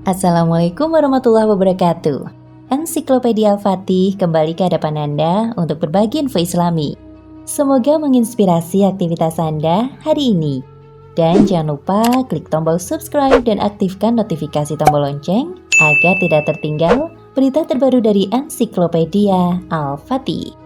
Assalamualaikum warahmatullahi wabarakatuh. Ensiklopedia Al-Fatih kembali ke hadapan Anda untuk berbagi info Islami. Semoga menginspirasi aktivitas Anda hari ini. Dan jangan lupa klik tombol subscribe dan aktifkan notifikasi tombol lonceng agar tidak tertinggal berita terbaru dari Ensiklopedia Al-Fatih.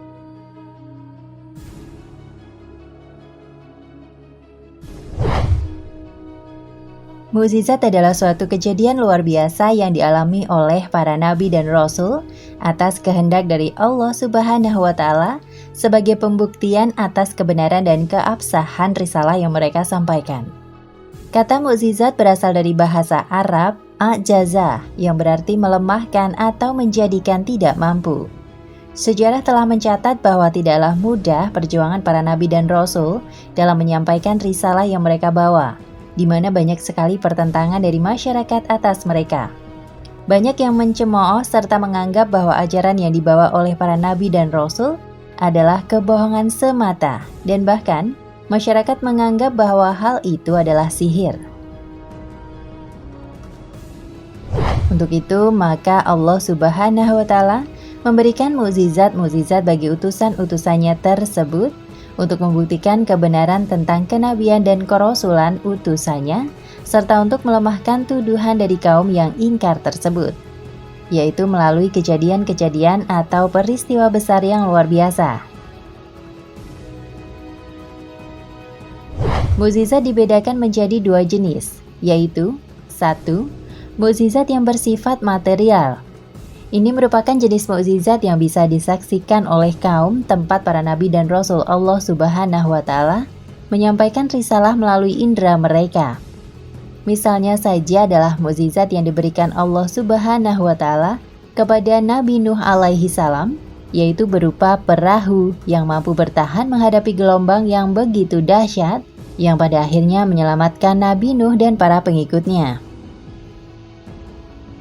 Mukjizat adalah suatu kejadian luar biasa yang dialami oleh para nabi dan rasul atas kehendak dari Allah Subhanahu wa Ta'ala sebagai pembuktian atas kebenaran dan keabsahan risalah yang mereka sampaikan. Kata mukjizat berasal dari bahasa Arab a'jaza yang berarti melemahkan atau menjadikan tidak mampu. Sejarah telah mencatat bahwa tidaklah mudah perjuangan para nabi dan rasul dalam menyampaikan risalah yang mereka bawa, di mana banyak sekali pertentangan dari masyarakat atas mereka. Banyak yang mencemooh serta menganggap bahwa ajaran yang dibawa oleh para nabi dan rasul adalah kebohongan semata, dan bahkan masyarakat menganggap bahwa hal itu adalah sihir. Untuk itu, maka Allah Subhanahu wa Ta'ala memberikan mukjizat-mukjizat bagi utusan-utusannya tersebut untuk membuktikan kebenaran tentang kenabian dan kerasulan utusannya, serta untuk melemahkan tuduhan dari kaum yang ingkar tersebut, yaitu melalui kejadian-kejadian atau peristiwa besar yang luar biasa. Mukjizat dibedakan menjadi dua jenis, yaitu 1. Mukjizat yang bersifat material. Ini merupakan jenis mukjizat yang bisa disaksikan oleh kaum tempat para nabi dan rasul Allah Subhanahu wa Ta'ala menyampaikan risalah melalui indera mereka. Misalnya saja adalah mukjizat yang diberikan Allah Subhanahu wa Ta'ala kepada Nabi Nuh alaihi salam, yaitu berupa perahu yang mampu bertahan menghadapi gelombang yang begitu dahsyat yang pada akhirnya menyelamatkan Nabi Nuh dan para pengikutnya.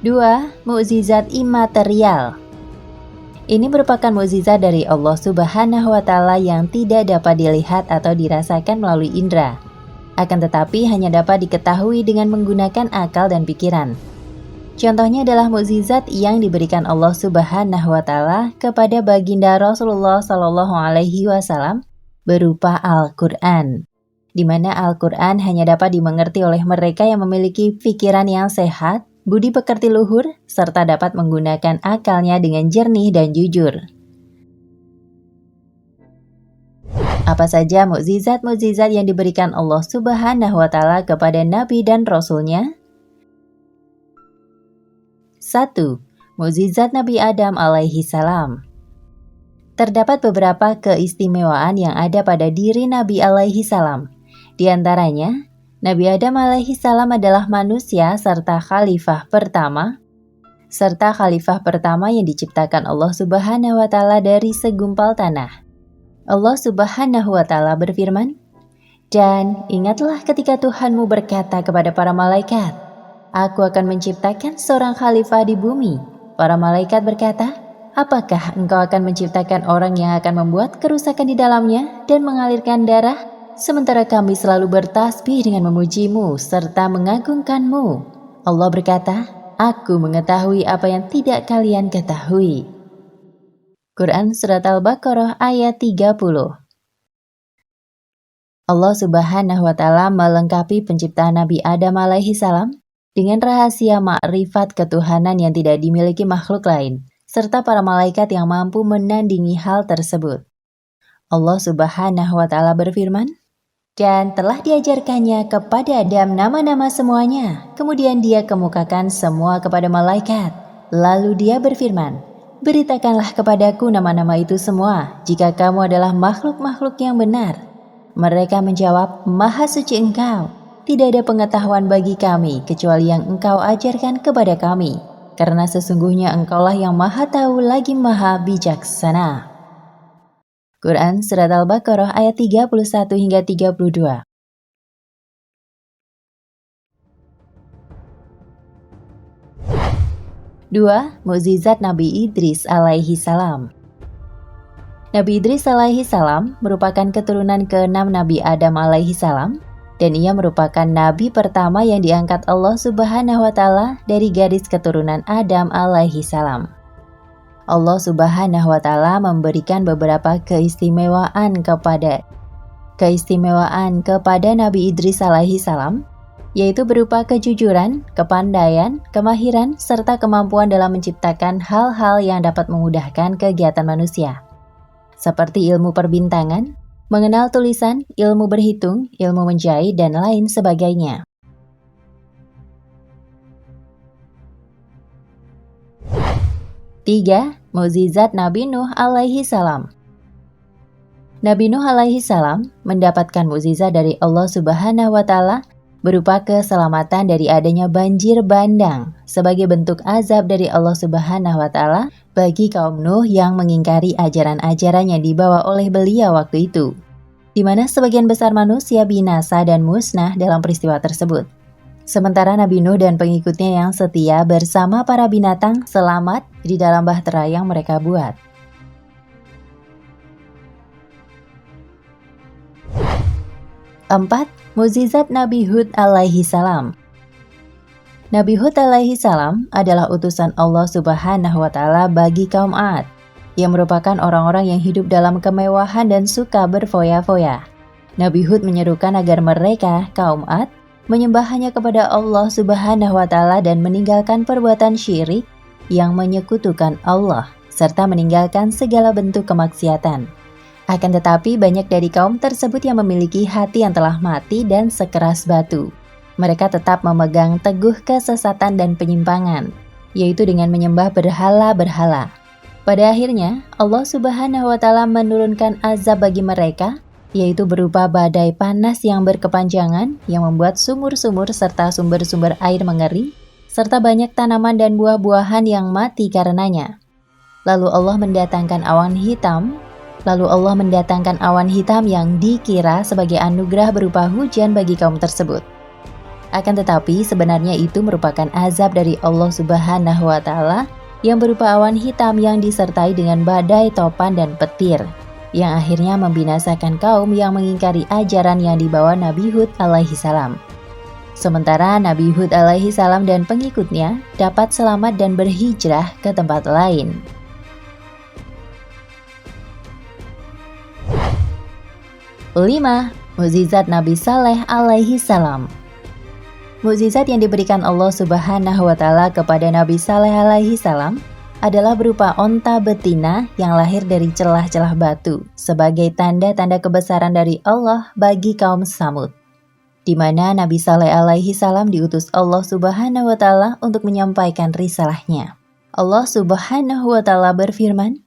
2. Mukjizat imaterial. Ini merupakan mukjizat dari Allah Subhanahu wa Ta'ala yang tidak dapat dilihat atau dirasakan melalui indera, akan tetapi hanya dapat diketahui dengan menggunakan akal dan pikiran. Contohnya adalah mukjizat yang diberikan Allah Subhanahu wa Ta'ala kepada baginda Rasulullah Shallallahu alaihi wasallam berupa Al-Qur'an, di mana Al-Qur'an hanya dapat dimengerti oleh mereka yang memiliki pikiran yang sehat, budi pekerti luhur, serta dapat menggunakan akalnya dengan jernih dan jujur. Apa saja mukjizat-mukjizat yang diberikan Allah Subhanahu wa Ta'ala kepada nabi dan rasulnya? 1. Mukjizat Nabi Adam alaihi salam. Terdapat beberapa keistimewaan yang ada pada diri Nabi alaihi salam. Di antaranya, Nabi Adam alaihi salam adalah manusia serta khalifah pertama yang diciptakan Allah Subhanahu wa Ta'ala dari segumpal tanah. Allah Subhanahu wa Ta'ala berfirman, "Dan ingatlah ketika Tuhanmu berkata kepada para malaikat, Aku akan menciptakan seorang khalifah di bumi." Para malaikat berkata, "Apakah engkau akan menciptakan orang yang akan membuat kerusakan di dalamnya dan mengalirkan darah? Sementara kami selalu bertasbih dengan memujimu serta mengagungkanmu." Allah berkata, "Aku mengetahui apa yang tidak kalian ketahui." Quran Surat Al-Baqarah ayat 30. Allah Subhanahu wa Ta'ala melengkapi penciptaan Nabi Adam alaihi salam dengan rahasia makrifat ketuhanan yang tidak dimiliki makhluk lain, serta para malaikat yang mampu menandingi hal tersebut. Allah Subhanahu wa Ta'ala berfirman, "Dan telah diajarkannya kepada Adam nama-nama semuanya. Kemudian dia kemukakan semua kepada malaikat. Lalu dia berfirman, Beritakanlah kepadaku nama-nama itu semua, jika kamu adalah makhluk-makhluk yang benar." Mereka menjawab, "Maha suci Engkau. Tidak ada pengetahuan bagi kami, kecuali yang Engkau ajarkan kepada kami. Karena sesungguhnya Engkaulah yang maha tahu lagi maha bijaksana." Quran Surat Al-Baqarah ayat 31 hingga 32. 2. Mukjizat Nabi Idris alaihi salam. Nabi Idris alaihi salam merupakan keturunan ke-6 Nabi Adam alaihi salam dan ia merupakan nabi pertama yang diangkat Allah Subhanahu wa Ta'ala dari garis keturunan Adam alaihi salam. Allah Subhanahu wa Ta'ala memberikan beberapa keistimewaan kepada Nabi Idris alaihi salam, yaitu berupa kejujuran, kepandaian, kemahiran, serta kemampuan dalam menciptakan hal-hal yang dapat memudahkan kegiatan manusia, seperti ilmu perbintangan, mengenal tulisan, ilmu berhitung, ilmu menjahit, dan lain sebagainya. Tiga, mukjizat Nabi Nuh alaihi salam. Nabi Nuh alaihi salam mendapatkan mukjizat dari Allah Subhanahu wa Ta'ala berupa keselamatan dari adanya banjir bandang sebagai bentuk azab dari Allah Subhanahu wa Ta'ala bagi kaum Nuh yang mengingkari ajaran-ajaran yang dibawa oleh beliau waktu itu, di mana sebagian besar manusia binasa dan musnah dalam peristiwa tersebut. Sementara Nabi Nuh dan pengikutnya yang setia bersama para binatang selamat di dalam bahtera yang mereka buat. 4. Mukjizat Nabi Hud alaihi salam. Nabi Hud alaihi salam adalah utusan Allah Subhanahu wa Ta'ala bagi kaum 'Ad, yang merupakan orang-orang yang hidup dalam kemewahan dan suka berfoya-foya. Nabi Hud menyerukan agar mereka, kaum 'Ad, menyembah hanya kepada Allah Subhanahu wa Ta'ala dan meninggalkan perbuatan syirik yang menyekutukan Allah, serta meninggalkan segala bentuk kemaksiatan. Akan tetapi banyak dari kaum tersebut yang memiliki hati yang telah mati dan sekeras batu. Mereka tetap memegang teguh kesesatan dan penyimpangan, yaitu dengan menyembah berhala-berhala. Pada akhirnya, Allah Subhanahu wa Ta'ala menurunkan azab bagi mereka, yaitu berupa badai panas yang berkepanjangan yang membuat sumur-sumur serta sumber-sumber air mengering, serta banyak tanaman dan buah-buahan yang mati karenanya. Lalu Allah mendatangkan awan hitam yang dikira sebagai anugerah berupa hujan bagi kaum tersebut. Akan tetapi sebenarnya itu merupakan azab dari Allah Subhanahu wa Ta'ala yang berupa awan hitam yang disertai dengan badai topan dan petir, yang akhirnya membinasakan kaum yang mengingkari ajaran yang dibawa Nabi Hud alaihi salam. Sementara Nabi Hud alaihi salam dan pengikutnya dapat selamat dan berhijrah ke tempat lain. 5. Mukjizat Nabi Saleh alaihi salam. Mukjizat yang diberikan Allah Subhanahu wa Ta'ala kepada Nabi Saleh alaihi salam adalah berupa onta betina yang lahir dari celah-celah batu sebagai tanda-tanda kebesaran dari Allah bagi kaum Samud, di mana Nabi Saleh alaihi salam diutus Allah Subhanahu wa Ta'ala untuk menyampaikan risalahnya. Allah Subhanahu wa Ta'ala berfirman,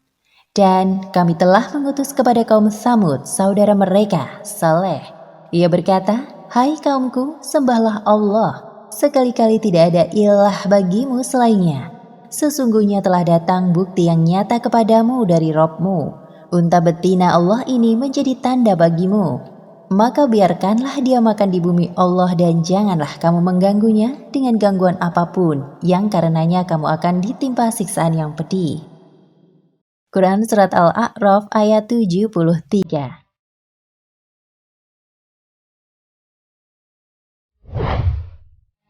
"Dan kami telah mengutus kepada kaum Samud, saudara mereka, Saleh. Ia berkata, 'Hai kaumku, sembahlah Allah. Sekali-kali tidak ada ilah bagimu selainnya. Sesungguhnya telah datang bukti yang nyata kepadamu dari Rabb-mu. Unta betina Allah ini menjadi tanda bagimu. Maka biarkanlah dia makan di bumi Allah dan janganlah kamu mengganggunya dengan gangguan apapun, yang karenanya kamu akan ditimpa siksaan yang pedih.'" Quran Surat Al-A'raf ayat 73.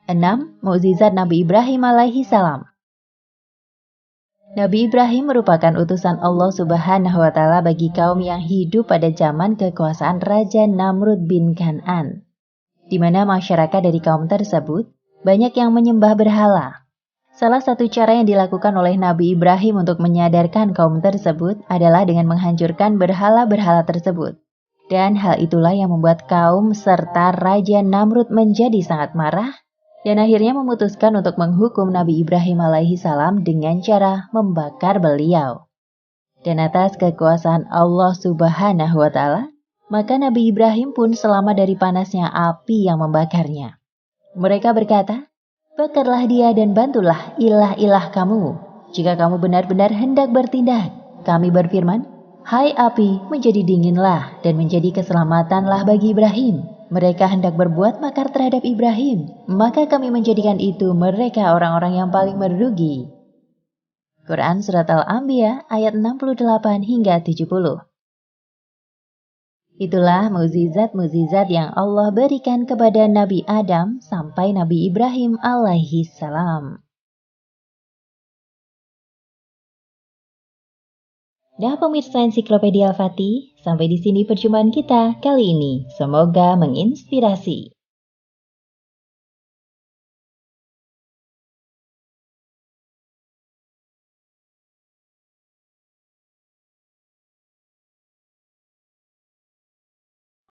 6. Mukjizat Nabi Ibrahim alaihi salam. Nabi Ibrahim merupakan utusan Allah Subhanahu wa Ta'ala bagi kaum yang hidup pada zaman kekuasaan Raja Namrud bin Kan'an, di mana masyarakat dari kaum tersebut banyak yang menyembah berhala. Salah satu cara yang dilakukan oleh Nabi Ibrahim untuk menyadarkan kaum tersebut adalah dengan menghancurkan berhala-berhala tersebut. Dan hal itulah yang membuat kaum serta Raja Namrud menjadi sangat marah dan akhirnya memutuskan untuk menghukum Nabi Ibrahim alaihi salam dengan cara membakar beliau. Dan atas kekuasaan Allah Subhanahu wa Ta'ala, maka Nabi Ibrahim pun selamat dari panasnya api yang membakarnya. Mereka berkata, "Bakarlah dia dan bantulah ilah-ilah kamu, jika kamu benar-benar hendak bertindak." Kami berfirman, "Hai api, menjadi dinginlah dan menjadi keselamatanlah bagi Ibrahim. Mereka hendak berbuat makar terhadap Ibrahim, maka kami menjadikan itu mereka orang-orang yang paling merugi." Quran Surat Al-Anbiya ayat 68 hingga 70. Itulah mukjizat-mukjizat yang Allah berikan kepada Nabi Adam sampai Nabi Ibrahim alaihi salam. Nah pemirsa Ensiklopedia Al-Fatih, sampai di sini perjumpaan kita kali ini. Semoga menginspirasi.